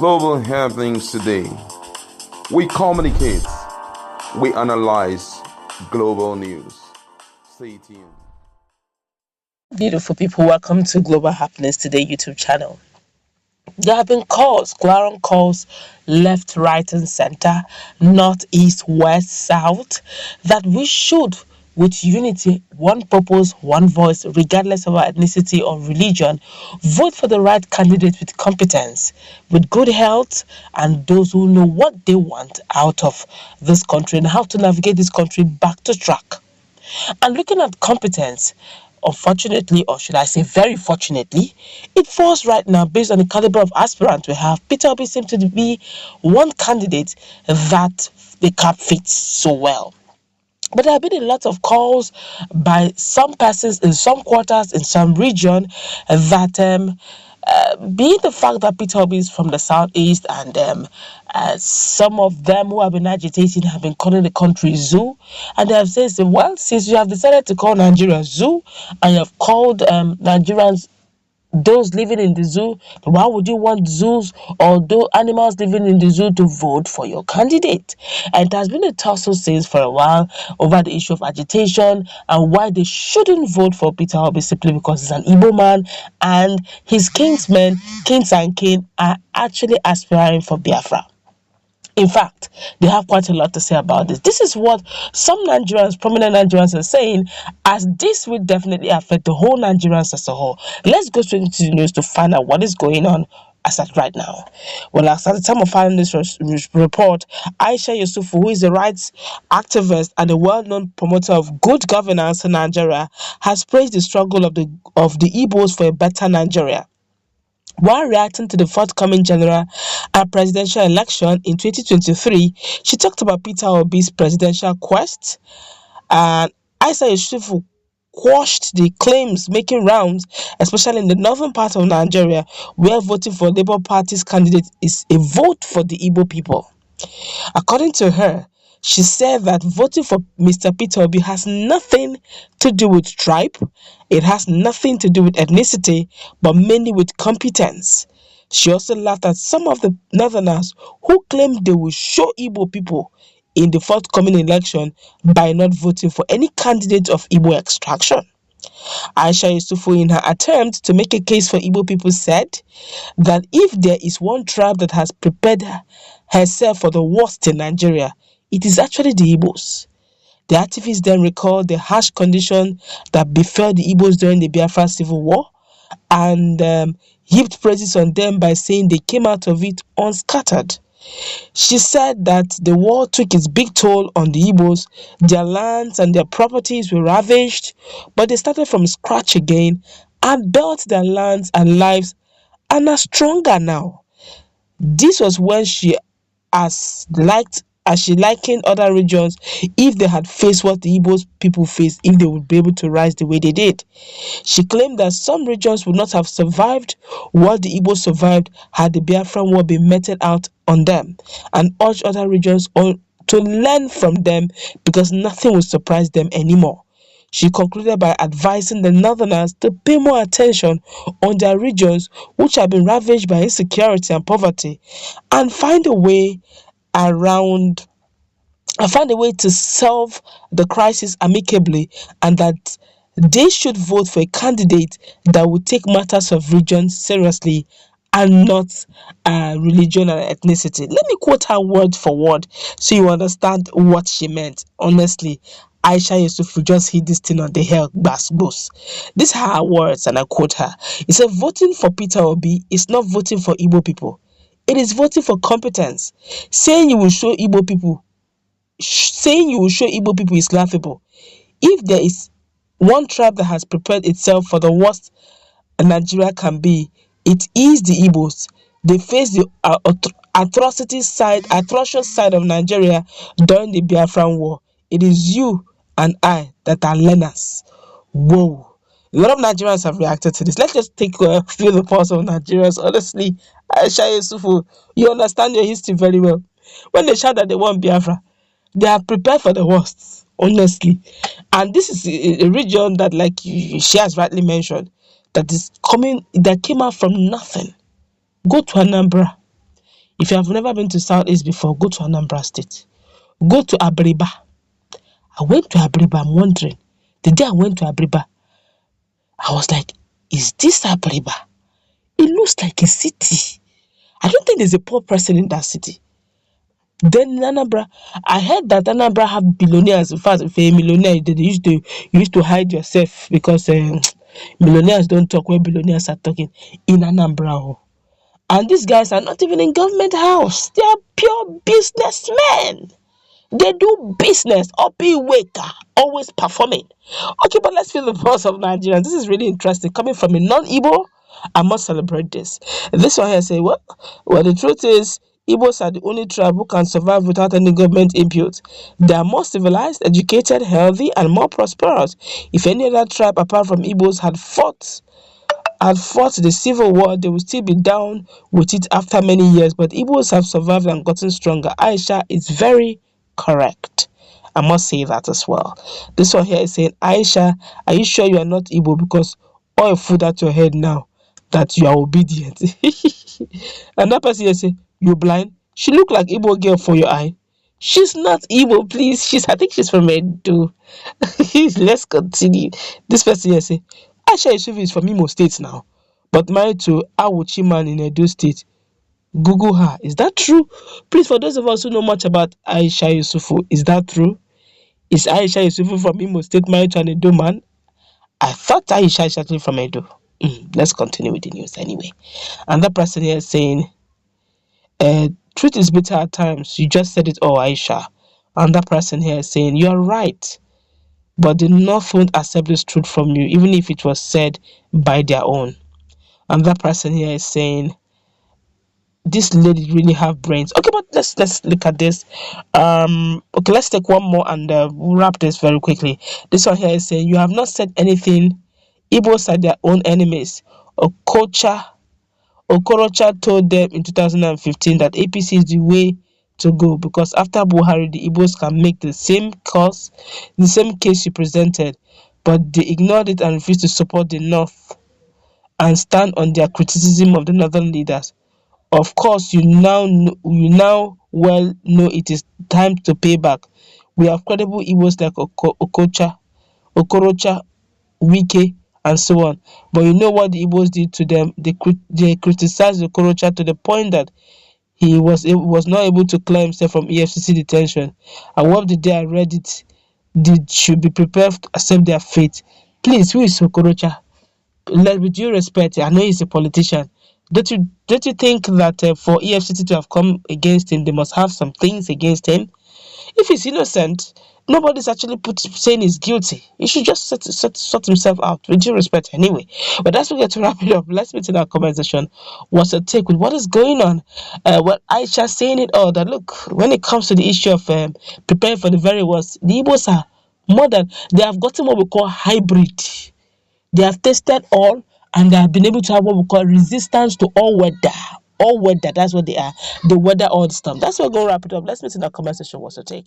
global happenings today. We communicate, we analyze global news. Stay tuned. Beautiful people, welcome to Global Happiness Today YouTube channel. There have been calls, clarion calls, left, right, and center, north, east, west, south, that we should, with unity, one purpose, one voice, regardless of our ethnicity or religion, vote for the right candidate with competence, with good health, and those who know what they want out of this country and how to navigate this country back to track. And looking at competence, unfortunately, or should I say very fortunately, it falls right now based on the caliber of aspirant we have. Peter Obi seems to be one candidate that the cap fits so well. But there have been a lot of calls by some persons in some quarters, in some region, that being the fact that Peter Obi is from the southeast and some of them who have been agitating have been calling the country zoo, and they have said, well, since you have decided to call Nigeria zoo and you have called Nigerians those living in the zoo, why would you want zoos or those animals living in the zoo to vote for your candidate? And it has been a tussle since for a while over the issue of agitation and why they shouldn't vote for Peter Obi simply because he's an Igbo man and his kinsmen, kings and kin, are actually aspiring for Biafra. In fact, they have quite a lot to say about this. This is what some Nigerians, prominent Nigerians, are saying, as this will definitely affect the whole Nigerians as a whole. Let's go straight into the news to find out what is going on as at right now. Well, as at the time of filing this report, Aisha Yusufu, who is a rights activist and a well-known promoter of good governance in Nigeria, has praised the struggle of the Igbos for a better Nigeria. While reacting to the forthcoming general and presidential election in 2023, she talked about Peter Obi's presidential quest, and Aisha Yusufu quashed the claims making rounds, especially in the northern part of Nigeria, where voting for Labour Party's candidate is a vote for the Igbo people. According to her, she said that voting for Mr. Peter Obi has nothing to do with tribe, it has nothing to do with ethnicity, but mainly with competence. She also laughed at some of the northerners who claimed they will show Igbo people in the forthcoming election by not voting for any candidate of Igbo extraction. Aisha Yusufu, in her attempt to make a case for Igbo people, said that if there is one tribe that has prepared herself for the worst in Nigeria, it is actually the Igbos. The activists then recalled the harsh condition that befell the Igbos during the Biafra Civil War and heaped praises on them by saying they came out of it unscattered. She said that the war took its big toll on the Igbos, their lands and their properties were ravaged, but they started from scratch again and built their lands and lives and are stronger now. This was when she likened other regions, if they had faced what the Igbos people faced, if they would be able to rise the way they did. She claimed that some regions would not have survived what the Igbos survived had the Biafran war been meted out on them, and urged other regions to learn from them because nothing will surprise them anymore. She concluded by advising the northerners to pay more attention on their regions which have been ravaged by insecurity and poverty and find a way around and find a way to solve the crisis amicably, and that they should vote for a candidate that will take matters of region seriously and not religion and ethnicity. Let me quote her word for word so you understand what she meant. Honestly, Aisha Yusufu just hit this thing on the head, boss. These are her words, and I quote her. It said, voting for Peter Obi is not voting for Igbo people. It is voting for competence. Saying you will show Igbo people is laughable. If there is one tribe that has prepared itself for the worst Nigeria can be, it is the Igbos. They face the atrocious side of Nigeria during the Biafran War. It is you and I that are learners. Whoa. A lot of Nigerians have reacted to this. Let's just feel the pulse of Nigerians. Honestly, Aisha Yusufu, you understand your history very well. When they shout that they want Biafra, they are prepared for the worst, honestly. And this is a region that, like she has rightly mentioned, that came out from nothing. Go to Anambra. If you have never been to Southeast before, go to Anambra State. Go to Abriba. I went to Abriba. I'm wondering. The day I went to Abriba, I was like, is this Abriba? It looks like a city. I don't think there's a poor person in that city. Then in Anambra, I heard that Anambra have billionaires. In fact, if you're a millionaire, you used to hide yourself because millionaires don't talk where billionaires are talking in Anambra. Oh. And these guys are not even in government house. They are pure businessmen. They do business, uppy waker, always performing. Okay, but let's feel the pulse of Nigerians. This is really interesting. Coming from a non-Igbo, I must celebrate this. This one here say, well, the truth is, Igbos are the only tribe who can survive without any government input. They are more civilized, educated, healthy, and more prosperous. If any other tribe apart from Igbos had fought the civil war, they would still be down with it after many years. But Igbos have survived and gotten stronger. Aisha is very correct. I must say that as well. This one here is saying, Aisha, are you sure you are not Igbo? Because oil food at your head now that you are obedient. And that person here say, you blind? She look like Igbo girl for your eye. She's not Igbo, please. I think she's from Edo. Let's continue. This person here say, Aisha Yusufu is from Imo State now, but married to Awuchi man in Edo State. Google her. Is that true? Please, for those of us who know much about Aisha Yusufu, is that true? Is Aisha Yusufu from Imo State married to an Edo man? I thought Aisha is actually from Edo. Let's continue with the news anyway. And that person here is saying, truth is bitter at times. You just said it all, Aisha. And that person here is saying, you're right. But the North won't accept this truth from you, even if it was said by their own. And that person here is saying, this lady really have brains. Okay, but let's look at this. Okay, let's take one more and we'll wrap this very quickly. This one here is saying, you have not said anything. Igbos are their own enemies. Okorocha told them in 2015 that APC is the way to go because after Buhari, the Igbos can make the same case you presented, but they ignored it and refused to support the North and stand on their criticism of the Northern leaders. Of course, you now well know it is time to pay back. We have credible Igbos like Okorocha, Wike, and so on. But you know what the Igbos did to them? They criticized Okorocha to the point that he was not able to clear himself from EFCC detention. I hope the day I read it, they should be prepared to accept their fate. Please, who is Okorocha? With due respect, I know he's a politician. Don't you think that for EFCC to have come against him, they must have some things against him? If he's innocent, nobody's actually saying he's guilty. He should just sort himself out, with due respect, anyway. But as we get to wrap it up, let's meet in our comment section. What's your take with what is going on? Aisha saying it all that look, when it comes to the issue of preparing for the very worst, the Igbos are they have gotten what we call hybrid. They have tested all and they have been able to have what we call resistance to all weather. All weather, that's what they are. The weather, all the stuff. That's what we're going to wrap it up. Let's meet in our comment section. What's your take?